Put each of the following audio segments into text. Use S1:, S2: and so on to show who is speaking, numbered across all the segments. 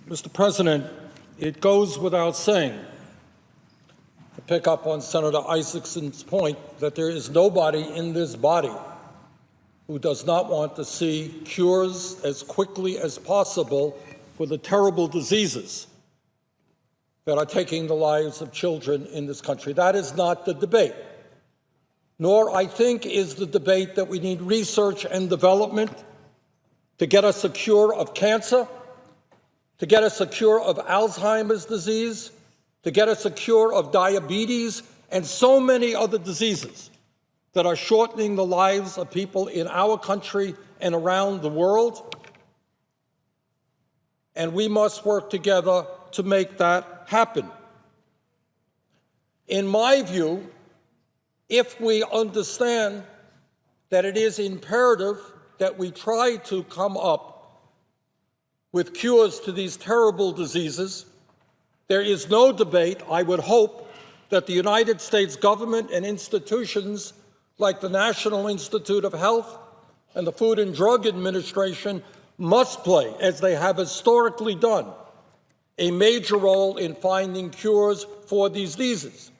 S1: Mr. President, it goes without saying, to pick up on Senator Isaacson's point, that there is nobody in this body who does not want to see cures as quickly as possible for the terrible diseases that are taking the lives of children in this country. That is not the debate. Nor, I think, is the debate that we need research and development to get us a cure of cancer, to get us a cure of Alzheimer's disease, to get us a cure of diabetes, and so many other diseases that are shortening the lives of people in our country and around the world. And we must work together to make that happen. In my view, if we understand that it is imperative that we try to come up with cures to these terrible diseases, there is no debate, I would hope, that the United States government and institutions like the National Institute of Health and the Food and Drug Administration must play, as they have historically done, a major role in finding cures for these diseases,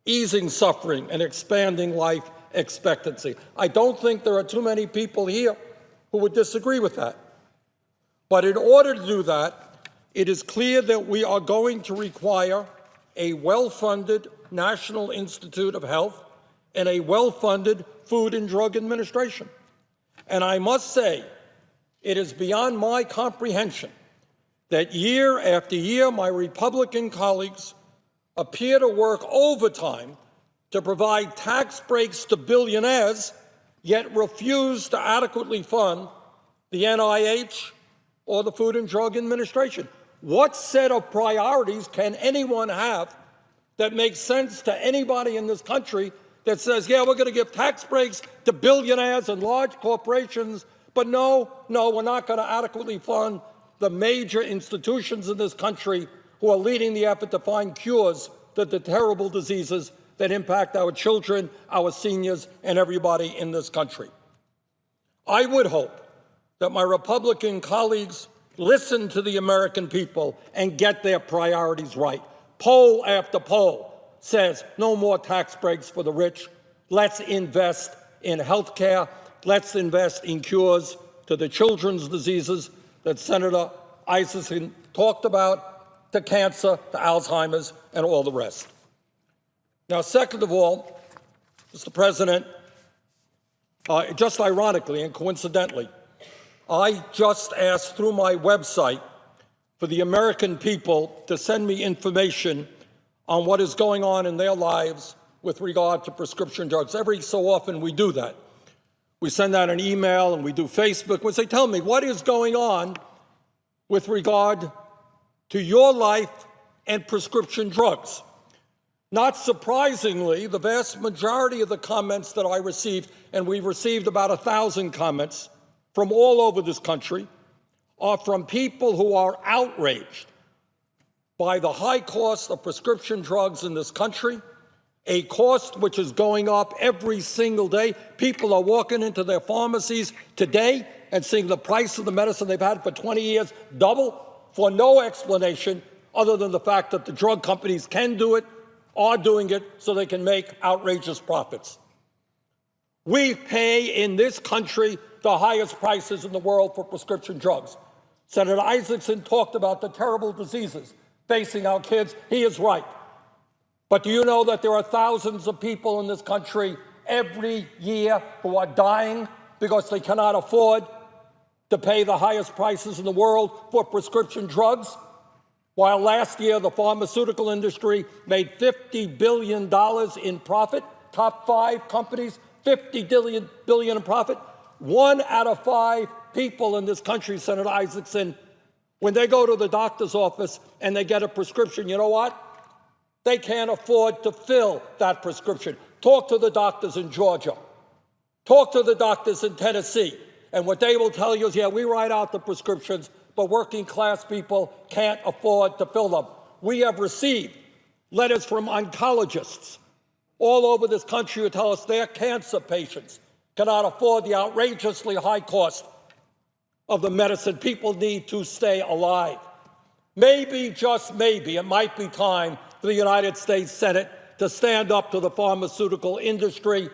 S1: easing suffering and expanding life expectancy. I don't think there are too many people here who would disagree with that. But in order to do that, it is clear that we are going to require a well-funded National Institute of Health and a well-funded Food and Drug Administration. And I must say, it is beyond my comprehension that year after year my Republican colleagues appear to work overtime to provide tax breaks to billionaires, yet refuse to adequately fund the NIH or the Food and Drug Administration. What set of priorities can anyone have that makes sense to anybody in this country that says, yeah, we're going to give tax breaks to billionaires and large corporations, but no, we're not going to adequately fund the major institutions in this country who are leading the effort to find cures to the terrible diseases that impact our children, our seniors, and everybody in this country. I would hope that my Republican colleagues listen to the American people and get their priorities right. Poll after poll says no more tax breaks for the rich. Let's invest in health care. Let's invest in cures to the children's diseases that Senator Isaacson talked about, to cancer, to Alzheimer's, and all the rest. Now, second of all, Mr. President, just ironically and coincidentally, I just asked through my website for the American people to send me information on what is going on in their lives with regard to prescription drugs. Every so often we do that. We send out an email and we do Facebook. We say, tell me, what is going on with regard to your life and prescription drugs? Not surprisingly, the vast majority of the comments that I received, and we received about 1,000 comments from all over this country, are from people who are outraged by the high cost of prescription drugs in this country, a cost which is going up every single day. People are walking into their pharmacies today and seeing the price of the medicine they've had for 20 years double for no explanation other than the fact that the drug companies can do it, are doing it, so they can make outrageous profits. We pay in this country the highest prices in the world for prescription drugs. Senator Isaacson talked about the terrible diseases facing our kids. He is right. But do you know that there are thousands of people in this country every year who are dying because they cannot afford to pay the highest prices in the world for prescription drugs? While last year the pharmaceutical industry made $50 billion in profit, top 5 companies, $50 billion in profit, 1 out of 5 people in this country, Senator Isaacson, when they go to the doctor's office and they get a prescription, you know what? They can't afford to fill that prescription. Talk to the doctors in Georgia. Talk to the doctors in Tennessee. And what they will tell you is, yeah, we write out the prescriptions, but working class people can't afford to fill them. We have received letters from oncologists all over this country who tell us their cancer patients cannot afford the outrageously high cost of the medicine people need to stay alive. Maybe, just maybe, it might be time for the United States Senate to stand up to the pharmaceutical industry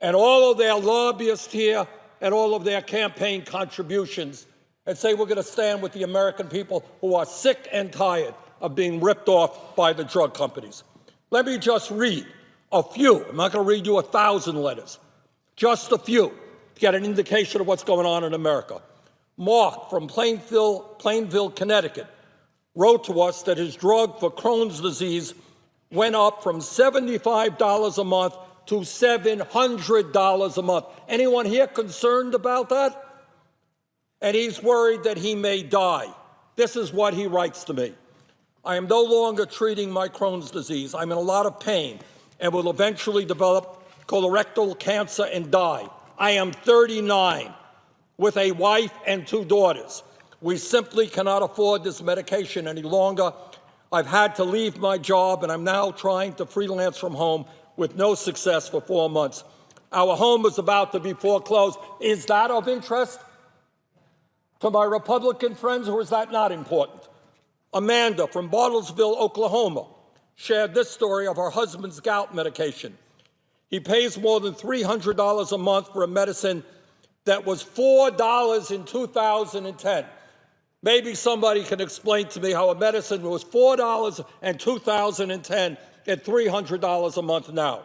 S1: and all of their lobbyists here and all of their campaign contributions and say we're going to stand with the American people who are sick and tired of being ripped off by the drug companies. Let me just read a few. I'm not going to read you 1,000 letters, just a few to get an indication of what's going on in America. Mark from Plainville, Connecticut, wrote to us that his drug for Crohn's disease went up from $75 a month to $700 a month. Anyone here concerned about that? And he's worried that he may die. This is what he writes to me. I am no longer treating my Crohn's disease. I'm in a lot of pain and will eventually develop colorectal cancer and die. I am 39 with a wife and 2 daughters. We simply cannot afford this medication any longer. I've had to leave my job and I'm now trying to freelance from home with no success for 4 months. Our home is about to be foreclosed. Is that of interest to my Republican friends, or is that not important? Amanda from Bartlesville, Oklahoma, shared this story of her husband's gout medication. He pays more than $300 a month for a medicine that was $4 in 2010. Maybe somebody can explain to me how a medicine was $4 in 2010 at $300 a month now.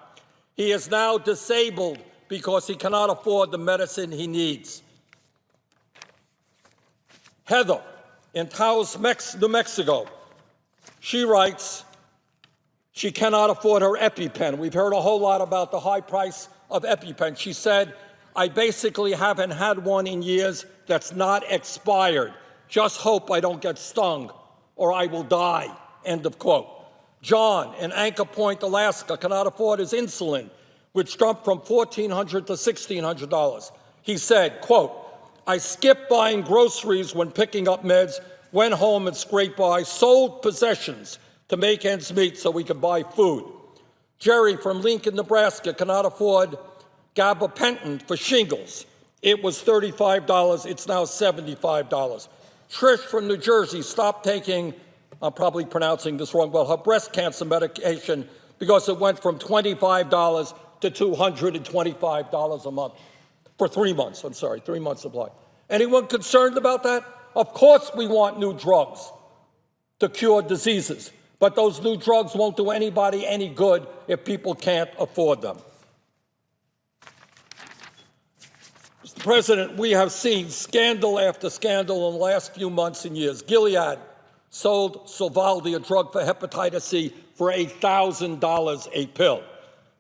S1: He is now disabled because he cannot afford the medicine he needs. Heather in Taos, New Mexico, she writes she cannot afford her EpiPen. We've heard a whole lot about the high price of EpiPen. She said, I basically haven't had one in years that's not expired. Just hope I don't get stung or I will die, end of quote. John in Anchor Point, Alaska, cannot afford his insulin, which jumped from $1,400 to $1,600. He said, quote, I skipped buying groceries when picking up meds, went home and scraped by, sold possessions to make ends meet so we could buy food. Jerry from Lincoln, Nebraska, cannot afford gabapentin for shingles. It was $35. It's now $75. Trish from New Jersey stopped taking, I'm probably pronouncing this wrong, well, her breast cancer medication because it went from $25 to $225 a month for 3 months. 3 months supply. Anyone concerned about that? Of course we want new drugs to cure diseases, but those new drugs won't do anybody any good if people can't afford them. Mr. President, we have seen scandal after scandal in the last few months and years. Gilead sold Sovaldi, a drug for hepatitis C, for $1,000 a pill.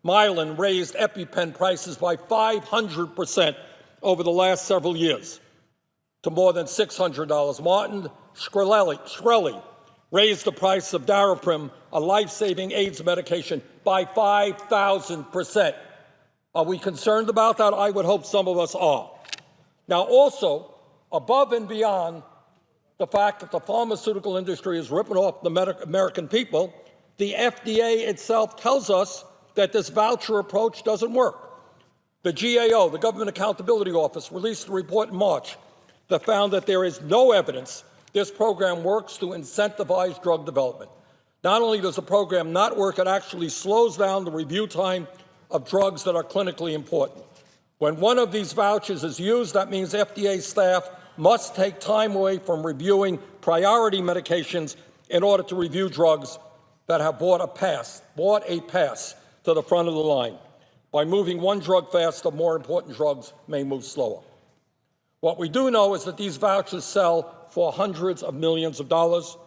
S1: Mylan raised EpiPen prices by 500% over the last several years to more than $600. Martin Shkreli raised the price of Daraprim, a life-saving AIDS medication, by 5,000%. Are we concerned about that? I would hope some of us are. Now, also, above and beyond the fact that the pharmaceutical industry is ripping off the American people, the FDA itself tells us that this voucher approach doesn't work. The GAO, the Government Accountability Office, released a report in March that found that there is no evidence this program works to incentivize drug development. Not only does the program not work, it actually slows down the review time of drugs that are clinically important. When one of these vouchers is used, that means FDA staff must take time away from reviewing priority medications in order to review drugs that have bought a pass to the front of the line. By moving one drug faster, more important drugs may move slower. What we do know is that these vouchers sell for hundreds of millions of dollars.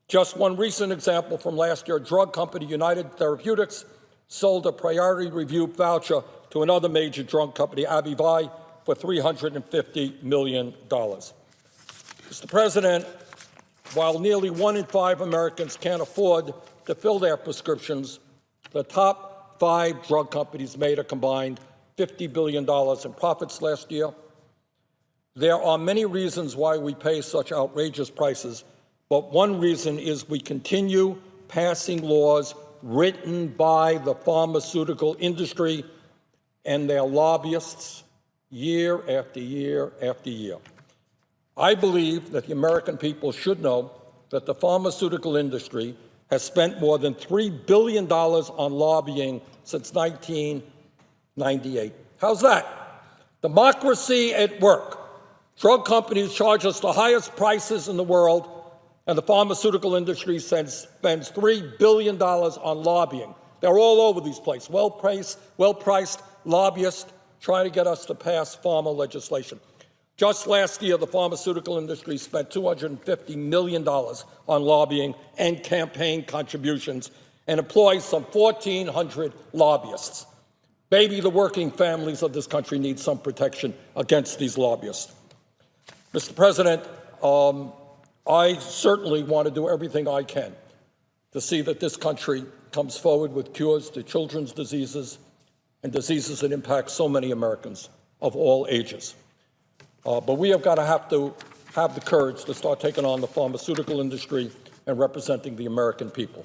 S1: Just one recent example from last year, drug company United Therapeutics sold a priority review voucher to another major drug company, Abivai, for $350 million. Mr. President, while nearly 1 in 5 Americans can't afford to fill their prescriptions, the top 5 drug companies made a combined $50 billion in profits last year. There are many reasons why we pay such outrageous prices, but one reason is we continue passing laws written by the pharmaceutical industry and their lobbyists year after year after year. I believe that the American people should know that the pharmaceutical industry has spent more than $3 billion on lobbying since 1998. How's that? Democracy at work. Drug companies charge us the highest prices in the world, and the pharmaceutical industry spends $3 billion on lobbying. They're all over these places, well-priced lobbyists trying to get us to pass pharma legislation. Just last year, the pharmaceutical industry spent $250 million on lobbying and campaign contributions and employs some 1,400 lobbyists. Maybe the working families of this country need some protection against these lobbyists. Mr. President, I certainly want to do everything I can to see that this country comes forward with cures to children's diseases and diseases that impact so many Americans of all ages. But we have to have the courage to start taking on the pharmaceutical industry and representing the American people.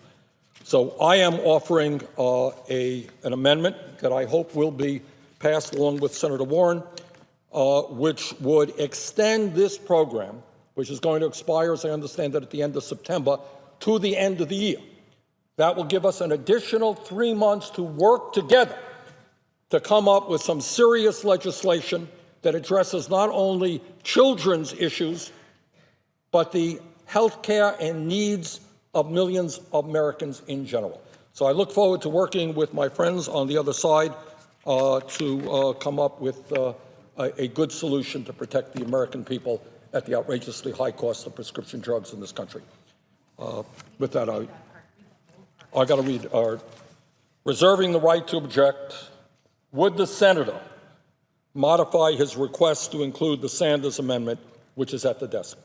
S1: So I am offering an amendment that I hope will be passed along with Senator Warren, which would extend this program, which is going to expire, as I understand it, at the end of September, to the end of the year. That will give us an additional 3 months to work together to come up with some serious legislation that addresses not only children's issues, but the health care and needs of millions of Americans in general. So I look forward to working with my friends on the other side to come up with a good solution to protect the American people at the outrageously high cost of prescription drugs in this country. With that, I got to read. Reserving the right to object, would the senator modify his request to include the Sanders amendment, which is at the desk?